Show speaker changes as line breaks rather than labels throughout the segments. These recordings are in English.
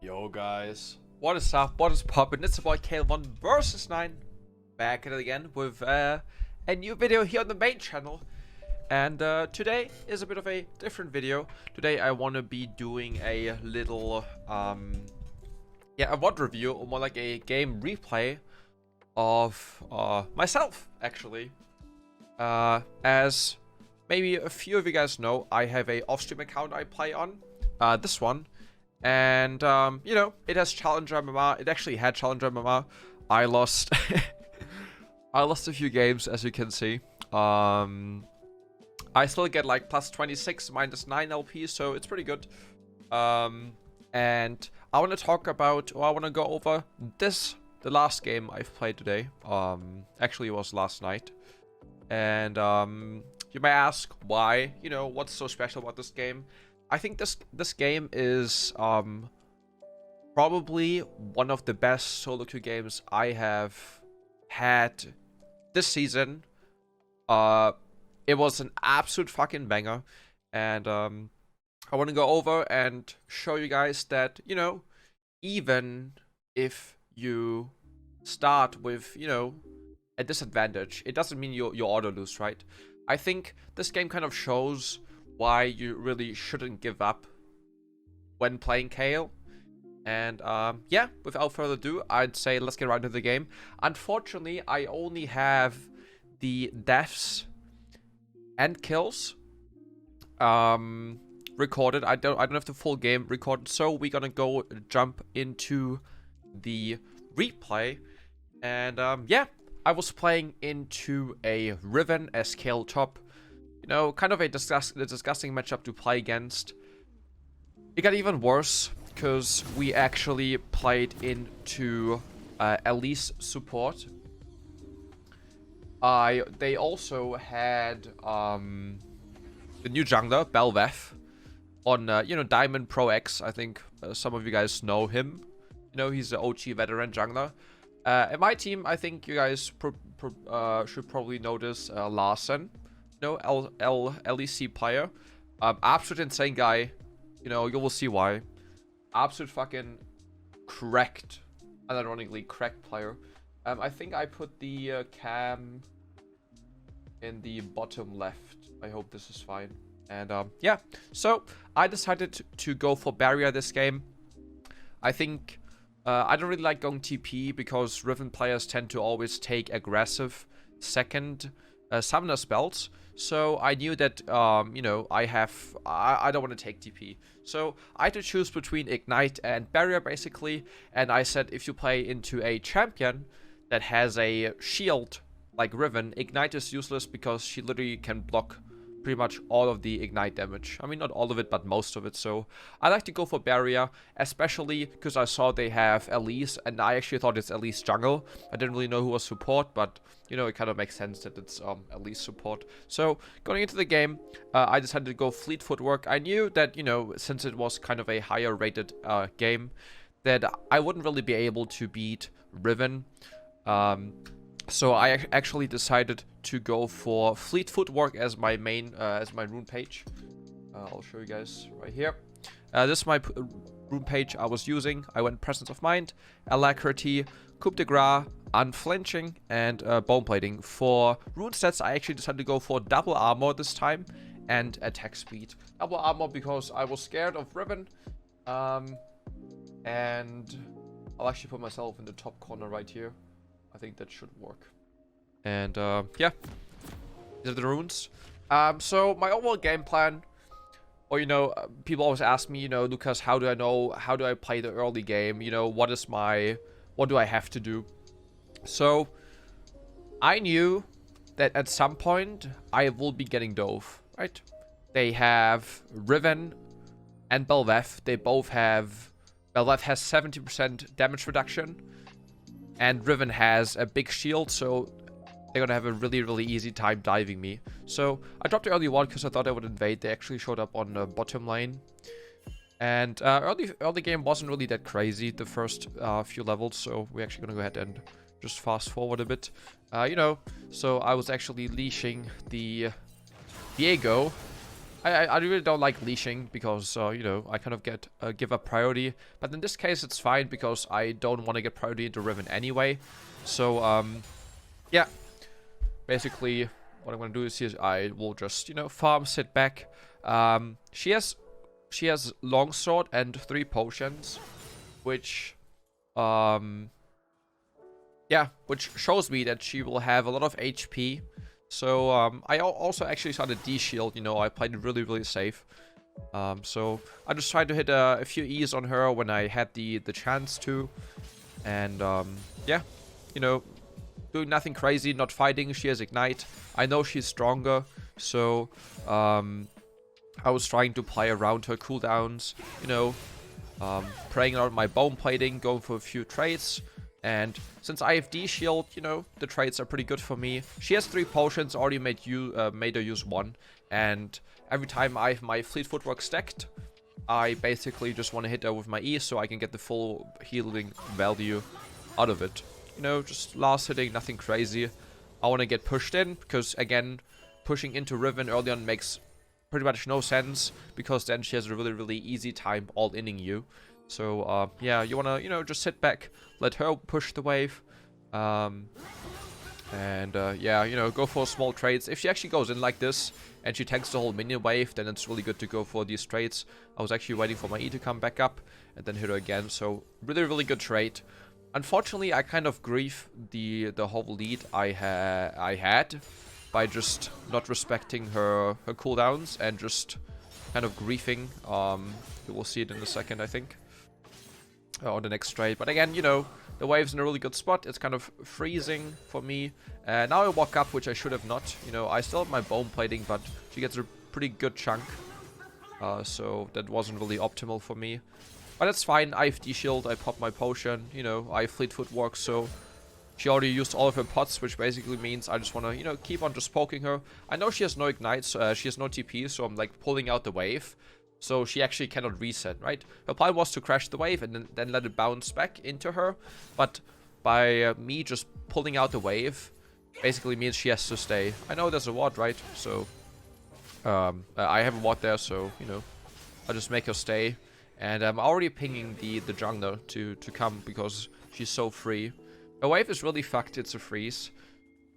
Yo guys, what is up? What is poppin'? It's about Kayle 1 versus 9. Back at it again with a new video here on the main channel. And today is a bit of a different video. Today I want to be doing a little, a VOD review, or more like a game replay of myself, actually. As maybe a few of you guys know, I have a off-stream account I play on, this one. And, you know, it has Challenger MMA. It actually had Challenger MMA. I lost... I lost a few games, as you can see. I still get, like, plus 26, minus 9 LP, so it's pretty good. And I want to talk about... Or I want to go over the last game I've played today. Actually, it was last night. And, you may ask why. You know, what's so special about this game? I think this game is probably one of the best solo queue games I have had this season. It was an absolute fucking banger, and I want to go over and show you guys that, you know, even if you start with, you know, a disadvantage, it doesn't mean you auto lose, right? I think this game kind of shows why you really shouldn't give up when playing Kayle. And yeah, without further ado, I'd say let's get right into the game. Unfortunately, I only have the deaths and kills recorded. I don't have the full game recorded, so we're gonna go jump into the replay. And yeah, I was playing into a Riven as Kayle top. You know, kind of a disgusting matchup to play against. It got even worse because we actually played into Elise support. They also had the new jungler, Belveth, on you know, Diamond Pro X. I think some of you guys know him. You know, he's the OG veteran jungler. In my team, I think you guys should probably notice Larsen. No, LEC player. Absolute insane guy. You know, you will see why. Absolute fucking cracked, unironically cracked player. I think I put the cam in the bottom left. I hope this is fine. And yeah, so I decided to go for barrier this game. I think I don't really like going TP because Riven players tend to always take aggressive second summoner spells. So I knew that, you know, I don't want to take TP. So I had to choose between Ignite and Barrier, basically. And I said, if you play into a champion that has a shield like Riven, Ignite is useless because she literally can block pretty much all of the Ignite damage. I mean, not all of it, but most of it. So I like to go for Barrier, especially because I saw they have Elise, and I actually thought it's Elise jungle. I didn't really know who was support, but, you know, it kind of makes sense that it's Elise support. So going into the game, I decided to go fleet footwork. I knew that, you know, since it was kind of a higher rated game, that I wouldn't really be able to beat Riven. So I actually decided to go for fleet footwork as my main, as my rune page. I'll show you guys right here. This is my rune page I was using. I went Presence of Mind, Alacrity, Coup de Grace, Unflinching, and Bone Plating. For rune stats, I actually decided to go for double armor this time and attack speed. Double armor because I was scared of Riven. And I'll actually put myself in the top corner right here. I think that should work. And yeah, these are the runes. So my overall game plan, or, you know, people always ask me, you know, Lucas, how do I play the early game? You know, what do I have to do? So I knew that at some point I will be getting Dove, right? They have Riven and Belveth. They both have, Belveth has 70% damage reduction, and Riven has a big shield, so they're gonna have a really, really easy time diving me. So I dropped the early ward because I thought I would invade. They actually showed up on the bottom lane. And early game wasn't really that crazy, the first few levels, so we're actually gonna go ahead and just fast forward a bit. You know, so I was actually leashing the Diego I really don't like leashing because, you know, I kind of get give up priority. But in this case, it's fine because I don't want to get priority into Riven anyway. So, yeah. Basically, what I'm going to do is I will just, you know, farm, sit back. She has longsword and 3 potions, which, yeah, which shows me that she will have a lot of HP. So, I also actually started D-shield, you know, I played really, really safe. So, I just tried to hit a few E's on her when I had the chance to. And, yeah, you know, doing nothing crazy, not fighting, she has Ignite. I know she's stronger, so, I was trying to play around her cooldowns, you know, praying out my bone plating, going for a few trades. And since I have D-shield, you know, the trades are pretty good for me. She has 3 potions, already made her use 1. And every time I have my fleet footwork stacked, I basically just want to hit her with my E so I can get the full healing value out of it. You know, just last hitting, nothing crazy. I want to get pushed in, because again, pushing into Riven early on makes pretty much no sense, because then she has a really, really easy time all-inning you. So, yeah, you want to, you know, just sit back, let her push the wave, and, yeah, you know, go for small trades. If she actually goes in like this, and she tanks the whole minion wave, then it's really good to go for these trades. I was actually waiting for my E to come back up, and then hit her again, so really, really good trade. Unfortunately, I kind of grieve the whole lead I had, by just not respecting her cooldowns, and just kind of griefing. You will see it in a second, I think. On the next trade. But again, you know, the wave's in a really good spot. It's kind of freezing for me. Now I walk up, which I should have not. You know, I still have my bone plating, but she gets a pretty good chunk. So that wasn't really optimal for me. But that's fine. I have D-shield. I pop my potion. You know, I have fleet footwork, so she already used all of her pots, which basically means I just want to, you know, keep on just poking her. I know she has no ignites, she has no TP, so I'm like pulling out the wave. So she actually cannot reset, right? Her plan was to crash the wave and then let it bounce back into her. But by me just pulling out the wave, basically means she has to stay. I know there's a ward, right? So I have a ward there, so, you know, I'll just make her stay. And I'm already pinging the jungler to come because she's so free. Her wave is really fucked, it's a freeze.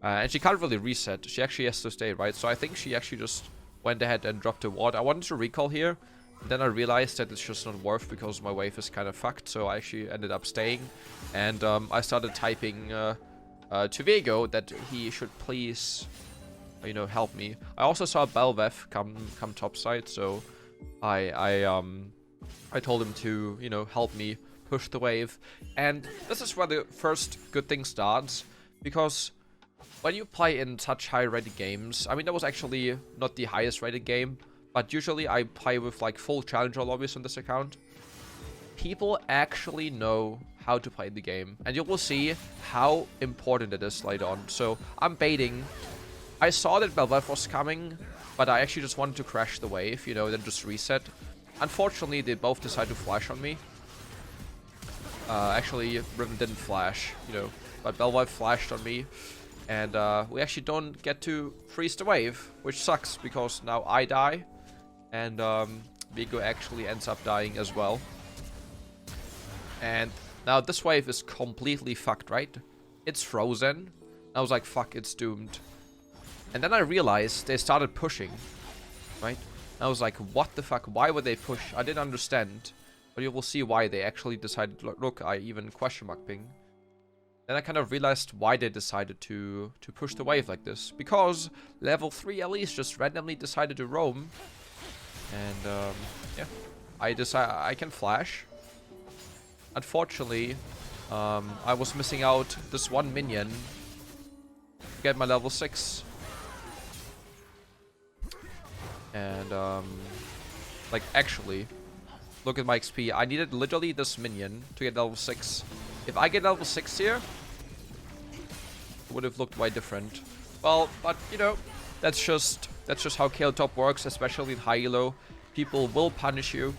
And she can't really reset. She actually has to stay, right? So I think she actually just went ahead and dropped a ward. I wanted to recall here. Then I realized that it's just not worth because my wave is kind of fucked. So I actually ended up staying. And I started typing to Viego that he should please, you know, help me. I also saw Belveth come topside. So I told him to, you know, help me push the wave. And this is where the first good thing starts. Because when you play in such high rated games, I mean, that was actually not the highest rated game, but usually I play with like full challenger lobbies on this account. People actually know how to play the game, and you will see how important it is later on. So I'm baiting. I saw that Belveth was coming, but I actually just wanted to crash the wave, you know, then just reset. Unfortunately, they both decided to flash on me. Actually, Riven didn't flash, you know, but Belveth flashed on me. And we actually don't get to freeze the wave, which sucks because now I die. And Viego actually ends up dying as well. And now this wave is completely fucked, right? It's frozen. I was like, fuck, it's doomed. And then I realized they started pushing, right? I was like, what the fuck? Why would they push? I didn't understand. But you will see why they actually decided, look, I even question mark ping. Then I kind of realized why they decided to push the wave like this. Because level 3 LEs just randomly decided to roam. And, yeah. I can flash. Unfortunately, I was missing out this one minion to get my level 6. And, like, actually, look at my XP. I needed literally this minion to get level 6. If I get level 6 here, it would have looked way different. Well, but, you know, that's just how Kayle top works, especially in high elo. People will punish you.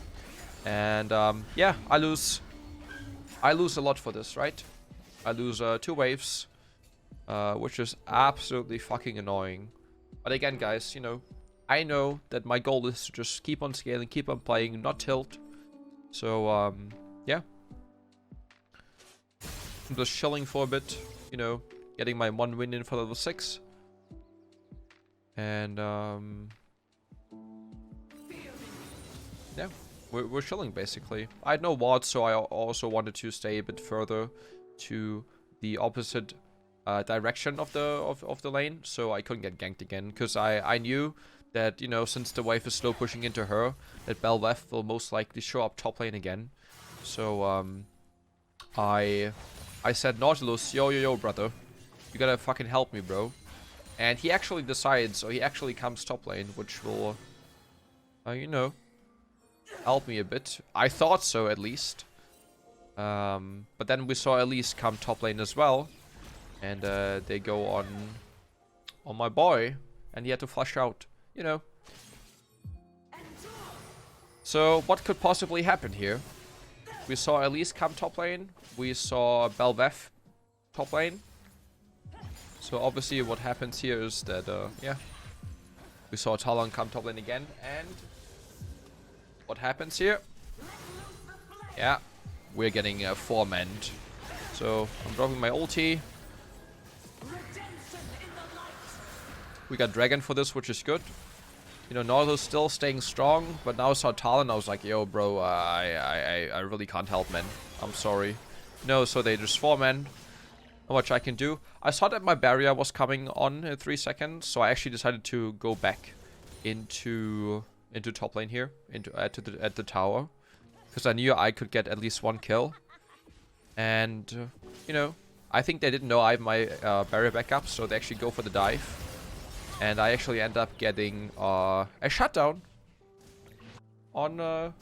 And, yeah, I lose a lot for this, right? I lose 2 waves, which is absolutely fucking annoying. But again, guys, you know, I know that my goal is to just keep on scaling, keep on playing, not tilt. So, yeah. I'm just chilling for a bit, you know, getting my 1 win in for level 6. And, yeah, we're chilling, basically. I had no wards, so I also wanted to stay a bit further to the opposite direction of the lane, so I couldn't get ganked again, because I knew that, you know, since the wave is slow pushing into her, that Belveth will most likely show up top lane again. So, I said, Nautilus, yo, brother. You gotta fucking help me, bro. And he actually decides, so he actually comes top lane, which will, you know, help me a bit. I thought so, at least. But then we saw Elise come top lane as well. And, they go on my boy. And he had to flush out. You know. So, what could possibly happen here? We saw Elise come top lane. We saw Belveth top lane. So, obviously, what happens here is that, yeah. We saw Talon come top lane again. And what happens here? Yeah. We're getting 4-manned. So, I'm dropping my ulti. We got Dragon for this, which is good. You know, Nautilus still staying strong, but now I saw Talon, I was like, yo, bro, I really can't help, man. I'm sorry. No, so they just 4-man. Not much I can do. I saw that my barrier was coming on in 3 seconds, so I actually decided to go back into top lane here, at the tower, because I knew I could get at least 1 kill. And you know, I think they didn't know I have my barrier backup, so they actually go for the dive. And I actually end up getting a shutdown on the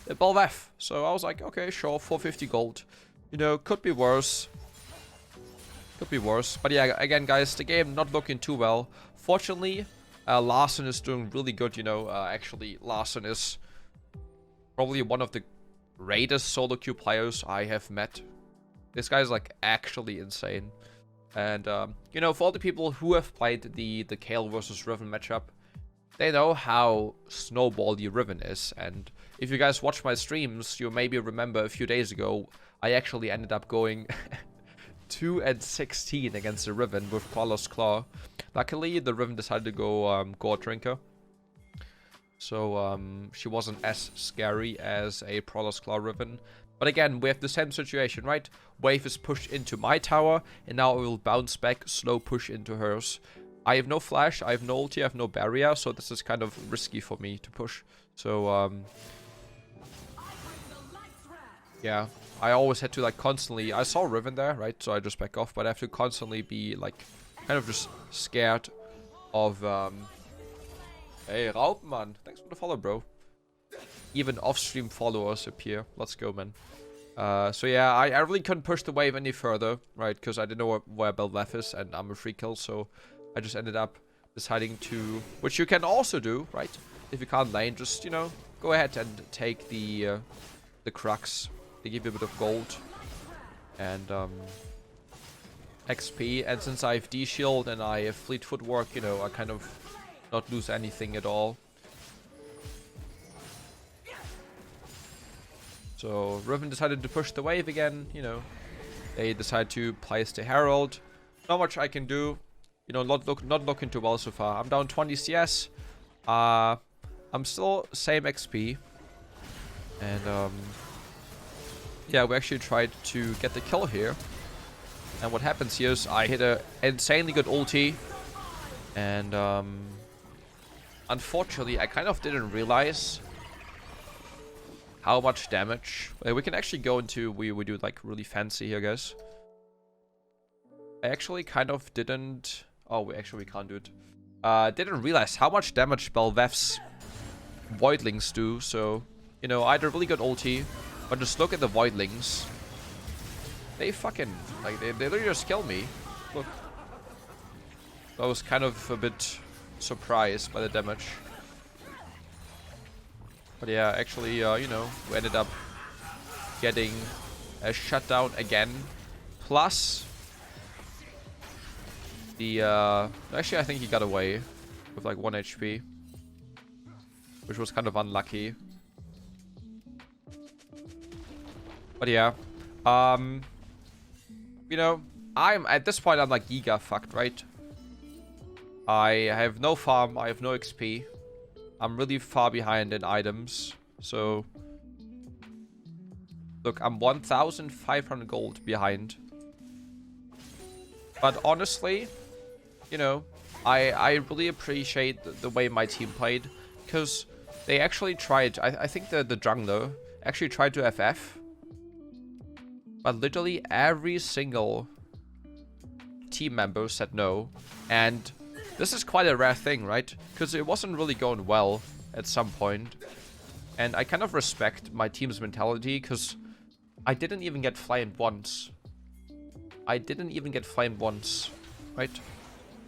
Belveth. So I was like, okay, sure, 450 gold. You know, could be worse. Could be worse. But yeah, again, guys, the game not looking too well. Fortunately, Larsen is doing really good, you know. Actually, Larsen is probably one of the greatest solo queue players I have met. This guy is, like, actually insane. And, you know, for all the people who have played the Kayle versus Riven matchup, they know how snowbally Riven is. And if you guys watch my streams, you maybe remember a few days ago, I actually ended up going 2-16 against the Riven with Prowler's Claw. Luckily, the Riven decided to go Gore Drinker. So, she wasn't as scary as a Prowler's Claw Riven. But again, we have the same situation, right? Wave is pushed into my tower, and now it will bounce back, slow push into hers. I have no flash, I have no ulti, I have no barrier, so this is kind of risky for me to push. So, yeah, I always had to, like, constantly... I saw Riven there, right? So I just back off, but I have to constantly be, like, kind of just scared of, Hey, Raubmann, thanks for the follow, bro. Even off-stream followers appear. Let's go, man. So yeah, I really couldn't push the wave any further, right? Because I didn't know where Belveth is, and I'm a free kill, so I just ended up deciding to... Which you can also do, right? If you can't lane, just, you know, go ahead and take the crux. They give you a bit of gold. And, XP. And since I have D-Shield and I have Fleet Footwork, you know, I kind of not lose anything at all. So Riven decided to push the wave again, you know. They decide to place the Herald. Not much I can do. You know, not looking too well so far. I'm down 20 CS. I'm still same XP. And yeah, we actually tried to get the kill here. And what happens here is I hit a insanely good ulti. And unfortunately, I kind of didn't realize how much damage. We can actually go into... We do, like, really fancy here, guys. I actually kind of didn't... Oh, we can't do it. Didn't realize how much damage Belveth's Voidlings do. So, you know, I had a really good ulti. But just look at the Voidlings. They fucking... Like, they literally just kill me. Look. I was kind of a bit surprised by the damage. But yeah, actually, you know, we ended up getting a shutdown again. Plus, the, actually, I think he got away with, like, 1 HP. which was kind of unlucky. But yeah, you know, I'm at this point I'm like giga fucked, right? I have no farm, I have no XP. I'm really far behind in items, so look, I'm 1,500 gold behind. But honestly, you know, I really appreciate the way my team played, because they actually tried. I think the jungler actually tried to FF, but literally every single team member said no. And this is quite a rare thing, right? Because it wasn't really going well at some point. And I kind of respect my team's mentality, because I didn't even get flamed once. I didn't even get flamed once, right?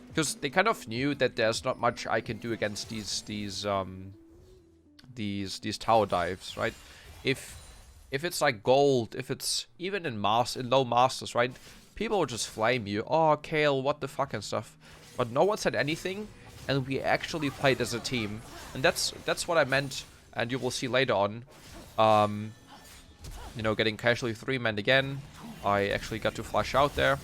Because they kind of knew that there's not much I can do against these tower dives, right? If it's like gold, if it's even in low masters, right? People will just flame you. Oh, Kayle, what the fuck and stuff. But no one said anything, and we actually played as a team, and that's what I meant. And you will see later on. You know, getting casually 3-man again. I actually got to flash out there.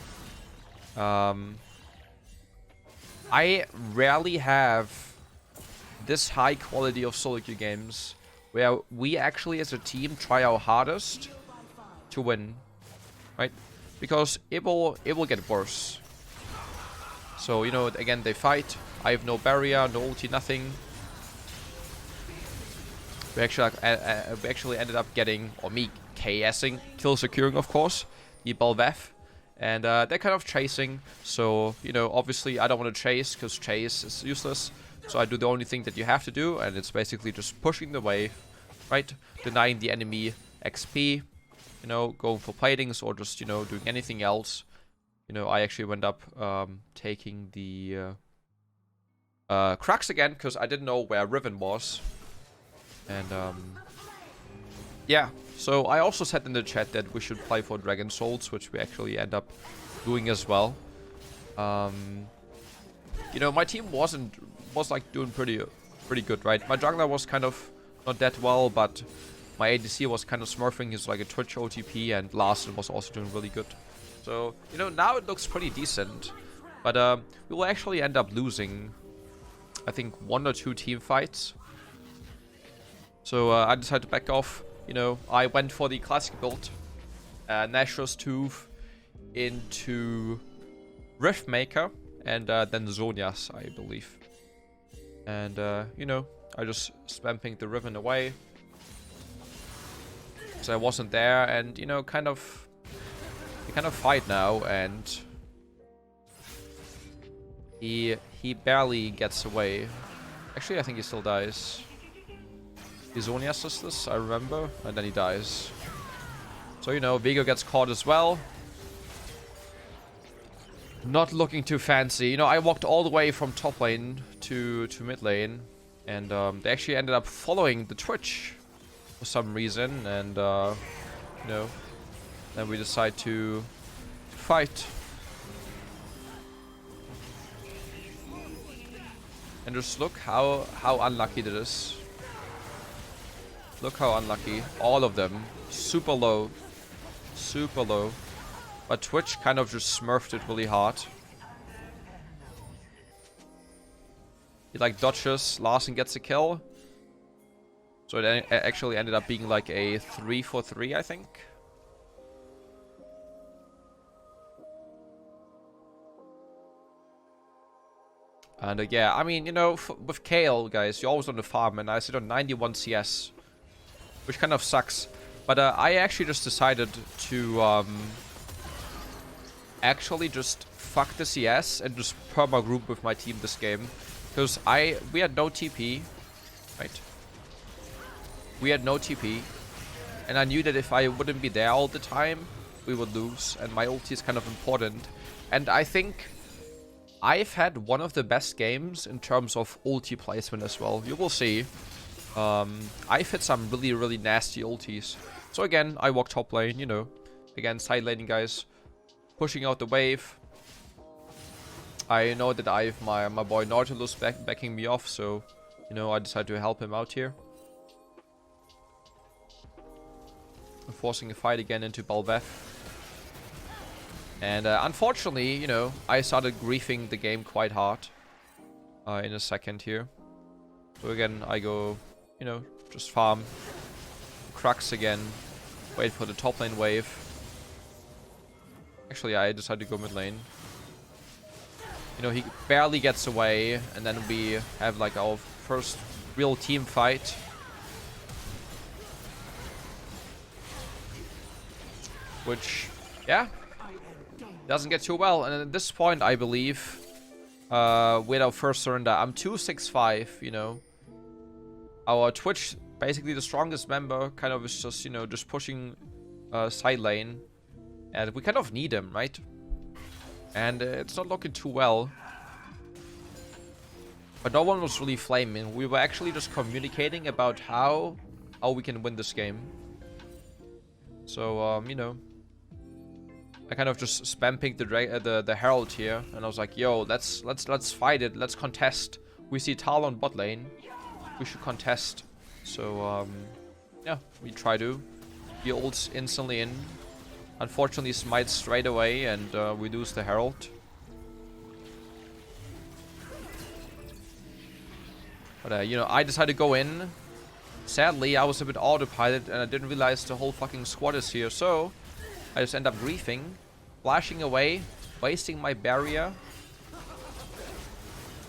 I rarely have this high quality of solo queue games where we actually as a team try our hardest to win, right? Because it will get worse. So, you know, again, they fight. I have no barrier, no ulti, nothing. We actually ended up getting, or me KSing, kill securing, of course, the Belveth. And they're kind of chasing. So, you know, obviously I don't want to chase, because chase is useless. So I do the only thing that you have to do, and it's basically just pushing the wave, right? Denying the enemy XP, you know, going for platings, or just, you know, doing anything else. You know, I actually went up taking the Crux again, because I didn't know where Riven was. And yeah, so I also said in the chat that we should play for Dragon Souls, which we actually end up doing as well. You know, my team was like doing pretty good, right? My jungler was kind of not that well, but my ADC was kind of smurfing. He's like a Twitch OTP, and Larson was also doing really good. So, you know, now it looks pretty decent. But we will actually end up losing, I think, 1 or 2 team fights. So I decided to back off. You know, I went for the classic build. Nashor's Tooth into Riftmaker, and then Zonias, I believe. And, you know, I just spam-pinged the Riven away. So I wasn't there, and, you know, we kind of fight now, and he barely gets away. Actually, I think he still dies. His Zonias does this, I remember, and then he dies. So, you know, Vigo gets caught as well. Not looking too fancy. You know, I walked all the way from top lane to mid lane, and they actually ended up following the Twitch for some reason, and you know, then we decide to fight. And just look how unlucky that is. Look how unlucky. All of them. Super low. Super low. But Twitch kind of just smurfed it really hard. He like dodges. Larson gets a kill. So it actually ended up being like a 3-for-3, I think. And yeah, I mean, you know, with Kayle, guys, you're always on the farm, and I sit on 91 CS. Which kind of sucks. But I actually just decided to actually just fuck the CS and just perma group with my team this game. Because we had no TP, right? We had no TP. And I knew that if I wouldn't be there all the time, we would lose. And my ulti is kind of important. And I think I've had one of the best games in terms of ulti placement as well. You will see. I've hit some really, really nasty ultis. So again, I walk top lane, you know. Again, side laning guys. Pushing out the wave. I know that I have my boy Nautilus backing me off, so you know, I decided to help him out here. Forcing a fight again into Belveth. And unfortunately, you know, I started griefing the game quite hard in a second here. So again, I go, you know, just farm Crux again, wait for the top lane wave. Actually, I decided to go mid lane. You know, he barely gets away, and then we have like our first real team fight. Which, yeah, doesn't get too well. And at this point, I believe, with our first surrender, I'm 265, you know. Our Twitch, basically the strongest member, kind of is just, you know, just pushing side lane. And we kind of need him, right? And it's not looking too well. But no one was really flaming. We were actually just communicating about how we can win this game. So, you know, I kind of just spam pinged the Herald here, and I was like, "Yo, let's fight it. Let's contest. We see Talon bot lane. We should contest." So, yeah, we try to. He ults instantly in. Unfortunately, smites straight away, and we lose the Herald. But you know, I decided to go in. Sadly, I was a bit autopilot, and I didn't realize the whole fucking squad is here. So I just end up griefing, flashing away, wasting my barrier,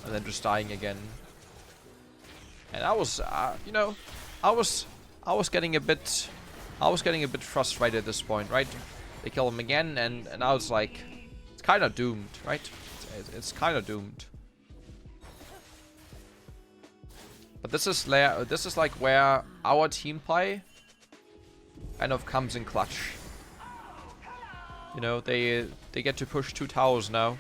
and then just dying again. And I was, you know, I was getting a bit frustrated at this point, right? They kill him again, and I was like, it's kind of doomed, right? It's kind of doomed. But this is like where our team play kind of comes in clutch. You know, they get to push 2 towers now.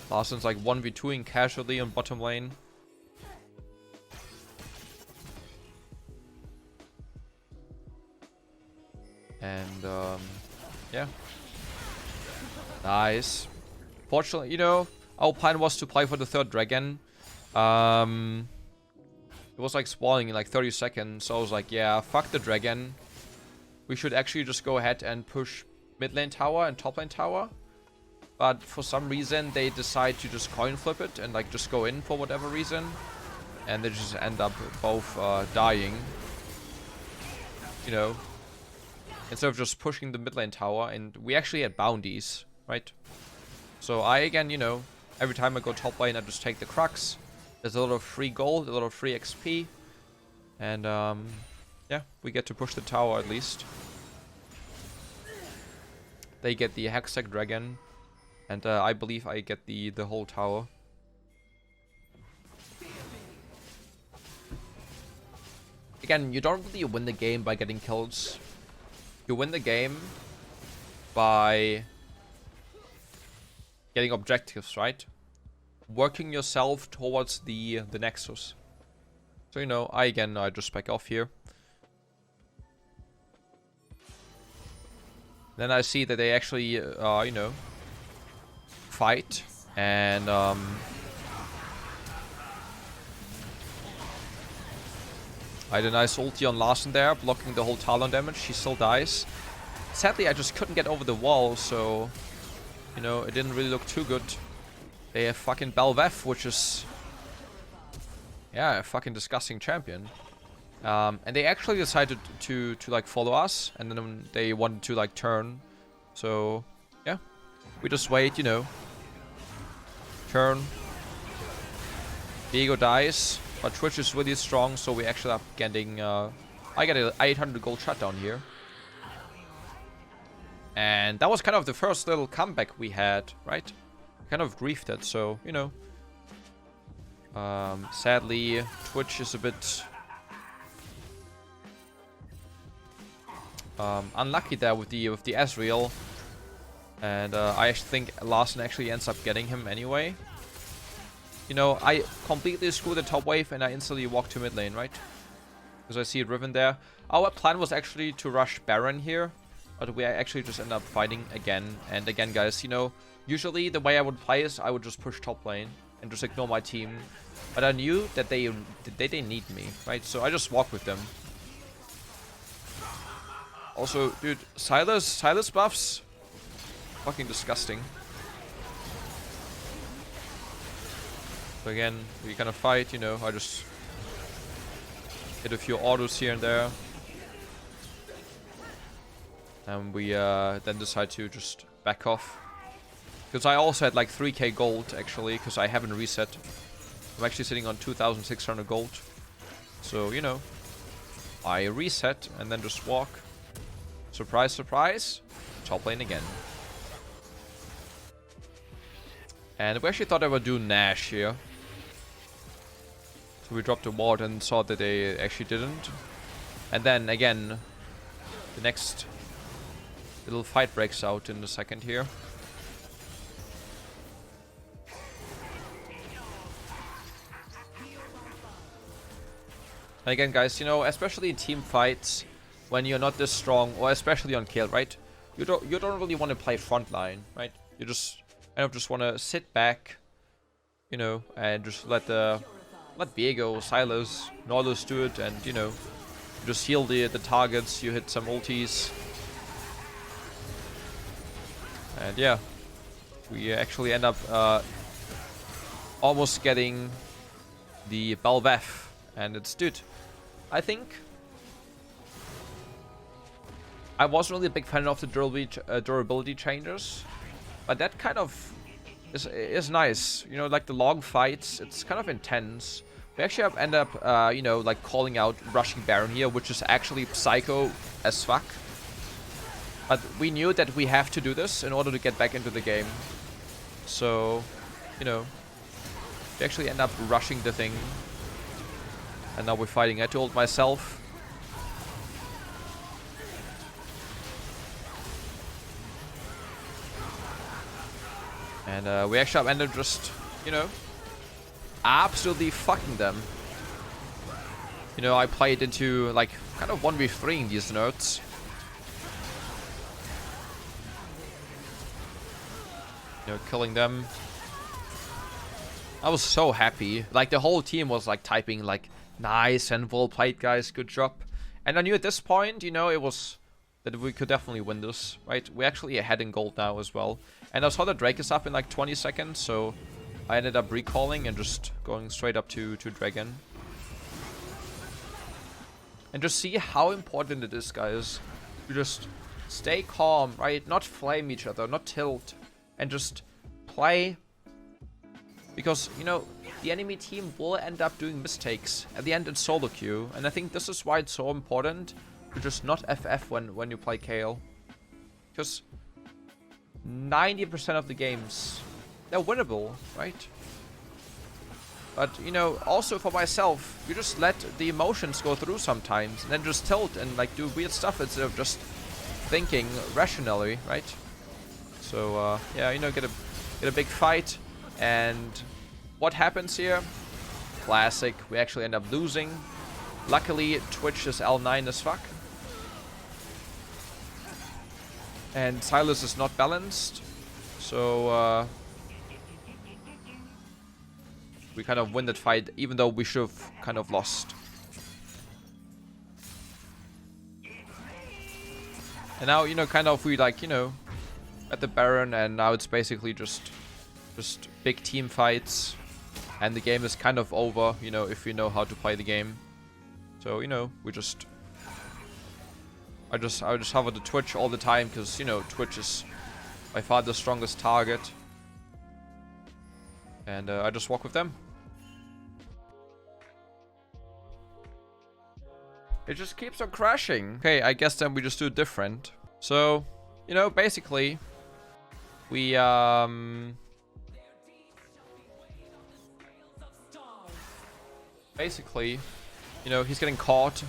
Larsen's like 1v2ing casually on bottom lane. And yeah. Nice. Fortunately, you know, our plan was to play for the 3rd dragon. It was like spawning in like 30 seconds, so I was like, yeah, fuck the dragon. We should actually just go ahead and push mid lane tower and top lane tower. But for some reason, they decide to just coin flip it and like just go in for whatever reason. And they just end up both dying. You know, instead of just pushing the mid lane tower. And we actually had bounties, right? So I, again, you know, every time I go top lane, I just take the Crux. There's a lot of free gold, a lot of free XP. And, yeah, we get to push the tower at least. They get the Hextech Dragon. And I believe I get the whole tower. Again, you don't really win the game by getting kills. You win the game by getting objectives, right? Working yourself towards the Nexus. So, you know, I just back off here. Then I see that they actually, you know, fight. And, I had a nice ulti on Larsen there, blocking the whole Talon damage. She still dies. Sadly, I just couldn't get over the wall, so, you know, it didn't really look too good. They have fucking Belveth, which is, yeah, a fucking disgusting champion. And they actually decided to like follow us, and then they wanted to like turn. So yeah, we just wait, you know. Turn. Diego dies, but Twitch is really strong, so we actually are getting. I get an 800 gold shutdown here, and that was kind of the first little comeback we had, right? Kind of griefed it, so you know. Sadly, Twitch is a bit unlucky there with the Ezreal, and I think Larsen actually ends up getting him anyway. You know, I completely screw the top wave and I instantly walk to mid lane, right? Because I see Riven there. Our plan was actually to rush Baron here, but we actually just end up fighting again and again, guys. You know, usually the way I would play is I would just push top lane. and just ignore my team. But I knew that they need me, right? So I just walked with them. Also, dude, Silas buffs, fucking disgusting. So again, we kind of fight, you know, I just hit a few autos here and there. And we then decide to just back off. Because I also had like 3k gold, actually, because I haven't reset. I'm actually sitting on 2,600 gold. So, you know, I reset and then just walk. Surprise, surprise. Top lane again. And we actually thought I would do Nash here. So we dropped a ward and saw that they actually didn't. And then, again, the next little fight breaks out in a second here. And again, guys, you know, especially in team fights, when you're not this strong, or especially on Kayle, right? You don't really want to play frontline, right? You just kind of just want to sit back, you know, and just let Viego, Silas, Nordus do it, and you know, just heal the targets. You hit some ultis, and yeah, we actually end up almost getting the Belveth, and it's dude. I think I wasn't really a big fan of the durability changes, but that kind of is nice. You know, like the long fights, it's kind of intense. We actually end up, you know, like calling out rushing Baron here, which is actually psycho as fuck. But we knew that we have to do this in order to get back into the game. So, you know, we actually end up rushing the thing. And now we're fighting. I told myself. And we actually ended up just, you know, absolutely fucking them. You know, I played into, like, kind of 1v3ing these nerds. You know, killing them. I was so happy. Like, the whole team was, like, typing, like, nice and well played, guys. Good job. And I knew at this point, you know, it was that we could definitely win this, right? We're actually ahead in gold now as well. And I saw that Drake is up in like 20 seconds, so I ended up recalling and just going straight up to Dragon. And just see how important it is, guys. To just stay calm, right? Not flame each other, not tilt. And just play. Because, you know, the enemy team will end up doing mistakes. At the end, it's solo queue. And I think this is why it's so important to just not FF when you play Kayle. Because 90% of the games, they're winnable, right? But, you know, also for myself, you just let the emotions go through sometimes. And then just tilt and, like, do weird stuff instead of just thinking rationally, right? So, yeah, you know, get a big fight. And what happens here? Classic. We actually end up losing. Luckily, Twitch is L9 as fuck. And Silas is not balanced. So, we kind of win that fight, even though we should have kind of lost. And now, you know, kind of we like, you know, at the Baron, and now it's basically just big team fights, and the game is kind of over, you know, if you know how to play the game. So, you know, I just hover the Twitch all the time, because, you know, Twitch is by far the strongest target. And I just walk with them. It just keeps on crashing. Okay, I guess then we just do it different. So, you know, basically, we, basically, you know, he's getting caught.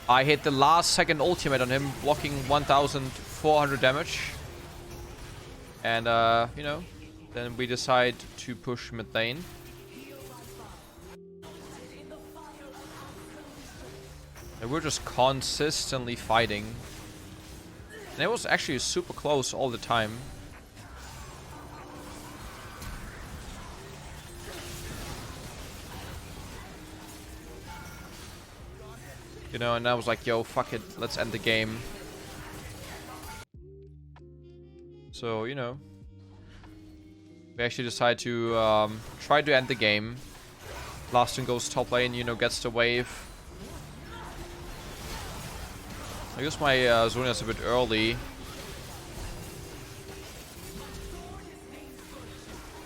I hit the last second ultimate on him, blocking 1,400 damage. And, you know, then we decide to push mid lane. And we're just consistently fighting. And it was actually super close all the time. You know, and I was like, yo, fuck it, let's end the game. So, you know, we actually decide to try to end the game. Last one goes top lane, you know, gets the wave. I guess my Zhonya's a bit early.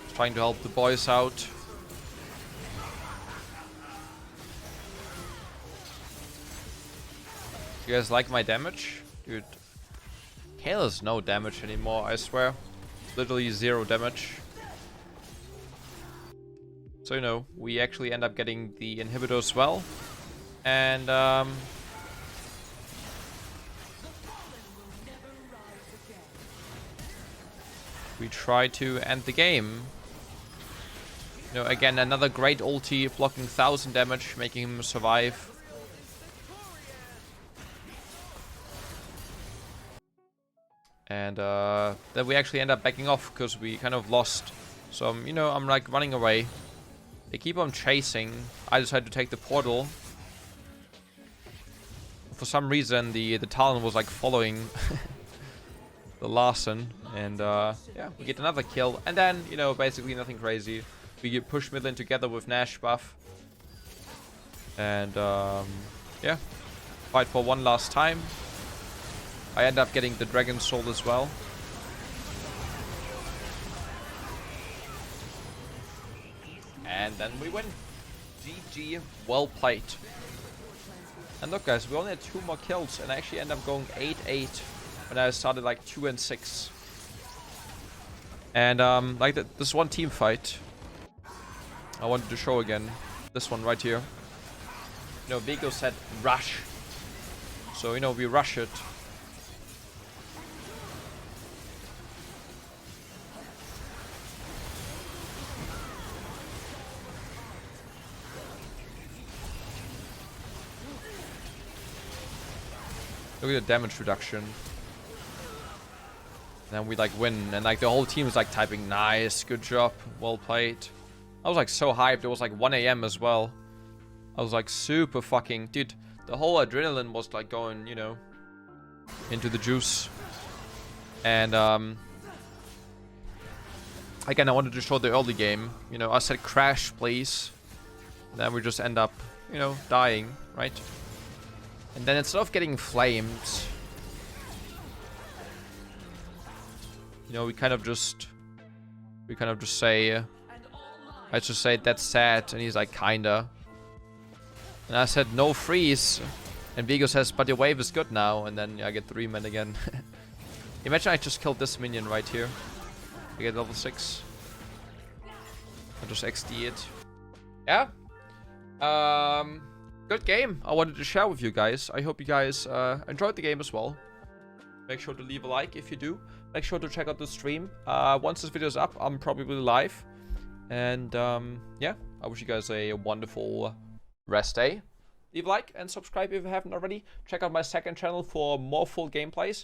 Just trying to help the boys out. You guys like my damage? Dude. Kayle has no damage anymore, I swear. Literally 0 damage. So, you know, we actually end up getting the inhibitor as well. And, we try to end the game. You know, again, another great ulti, blocking 1000 damage, making him survive. And then we actually end up backing off because we kind of lost. So, you know, I'm like running away. They keep on chasing. I decide to take the portal. For some reason, the Talon was like following the Larson. And yeah, we get another kill. And then, you know, basically nothing crazy. We get push mid lane together with Nash buff. And yeah, fight for one last time. I end up getting the Dragon Soul as well. And then we win. GG, well played. And look guys, we only had 2 more kills and I actually end up going 8-8 when I started like 2-6. And like this one team fight, I wanted to show again. This one right here. You know, Vigo said rush. So, you know, we rush it. Look at the damage reduction. And then we like win. And like the whole team is like typing nice, good job, well played. I was like so hyped. It was like 1 AM as well. I was like super fucking... Dude, the whole adrenaline was like going, you know, into the juice. And again, I wanted to show the early game. You know, I said crash, please. And then we just end up, you know, dying, right? And then instead of getting flamed, you know, we kind of just say, I just say that's sad, and he's like kinda. And I said no freeze, and Vigo says, but your wave is good now, and then I get 3 men again. Imagine I just killed this minion right here. I get level 6. I just XD it. Yeah. Good game. I wanted to share with you guys. I hope you guys enjoyed the game as well. Make sure to leave a like if you do. Make sure to check out the stream. Once this video is up, I'm probably live. And yeah, I wish you guys a wonderful rest day. Leave a like and subscribe if you haven't already. Check out my second channel for more full gameplays.